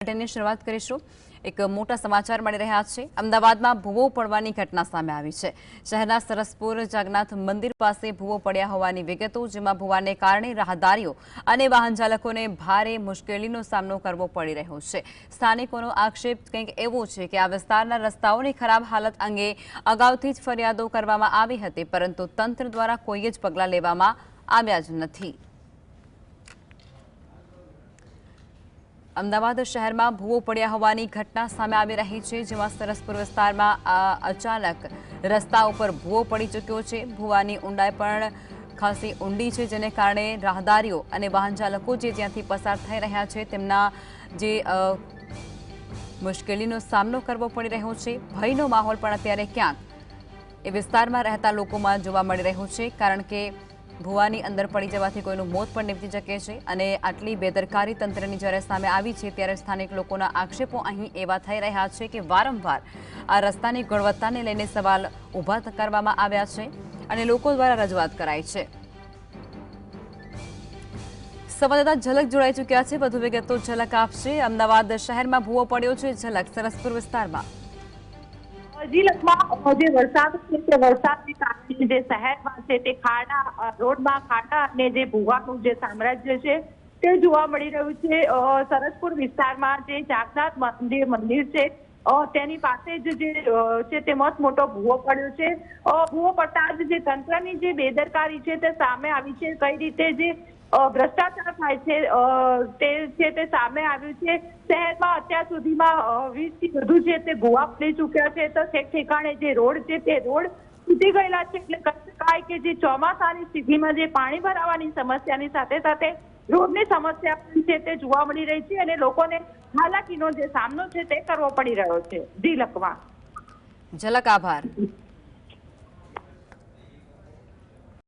ની શરૂઆત કરીશું। એક મોટા સમાચાર મળી રહ્યા છે। અમદાવાદમાં ભૂવો પડવાની ઘટના સામે આવી છે। શહેરના સરસપુર જગન્નાથ મંદિર પાસે ભૂવો પડ્યા હોવાની વિગતો, જેમાં ભૂવાને કારણે રાહદારીઓ અને વાહન ચાલકોને ભારે મુશ્કેલીનો સામનો કરવો પડી રહ્યો છે। સ્થાનિકોનો આક્ષેપ કંઈક એવો છે કે આ વિસ્તારના રસ્તાઓની ખરાબ હાલત અંગે અગાઉથી જ ફરિયાદો કરવામાં આવી હતી, પરંતુ તંત્ર દ્વારા કોઈ જ પગલાં લેવામાં આવ્યા જ નથી। અમદાવાદ શહેરમાં ભૂવો પડ્યા હોવાની ઘટના સામે આવી રહી છે, જેમાં સરસપુર વિસ્તારમાં અચાનક રસ્તા ઉપર ભૂવો પડી ચૂક્યો છે। ભૂવાની ઊંડાઈ પણ ખાસી ઊંડી છે, જેને કારણે રાહદારીઓ અને વાહન ચાલકો જે ત્યાંથી પસાર થઈ રહ્યા છે તેમના જે મુશ્કેલીનો સામનો કરવો પડી રહ્યો છે। ભયનો માહોલ પણ અત્યારે ક્યાંક એ વિસ્તારમાં રહેતા લોકોમાં જોવા મળી રહ્યો છે, કારણ કે ભૂવાની અંદર પડી જવાથી કોઈનું મોત પણ નીપજી શકે છે। અને આટલી બેદરકારી તંત્રની જ્યારે સામે આવી છે, ત્યારે સ્થાનિક લોકોના આક્ષેપો અહીં એવા થઈ રહ્યા છે કે વારંવાર આ રસ્તાની ગુણવત્તાને લઈને સવાલ ઊભા કરવામાં આવ્યા છે અને લોકો દ્વારા રજૂઆત કરાઈ છે। સંવાદદાતા ઝલક જોડાઈ ચૂક્યા છે, વધુ વિગતો ઝલક આપશે। અમદાવાદ શહેરમાં ભૂવો પડ્યો છે, ઝલક સરસપુર વિસ્તારમાં। જી લખમાં જે વરસાદ છે તે વરસાદને કારણે જે શહેરમાં છે તે ખાડા રોડમાં ખાડા અને જે ભૂવાનું જે સામ્રાજ્ય છે તે જોવા મળી રહ્યું છે। સરસપુર વિસ્તારમાં જે જાગનાથ મંદિર છે તેની પાસે જ જે છે તે મસ્ત મોટો ભૂવો પડ્યો છે। ભૂવો પડતા જ જે તંત્રની જે બેદરકારી છે તે સામે આવી છે। કઈ રીતે જે ભ્રષ્ટાચાર થાય છે તે સામે આવ્યું છે। શહેરમાં અત્યાર સુધીમાં 20 થી વધુ છે તે ભૂવા પડી ચૂક્યા છે, તો ઠેકાણે જે રોડ છે તે રોડ તૂટી ગયેલા છે। એટલે કહી શકાય કે જે ચોમાસાની સ્થિતિમાં જે પાણી ભરાવાની સમસ્યાની સાથે સાથે રોડની સમસ્યા પણ છે તે જોવા મળી રહી છે અને લોકોને હાલાકીનો જે સામનો છે તે કરવો પડી રહ્યો છે। જી લખવા ઝલક, આભાર।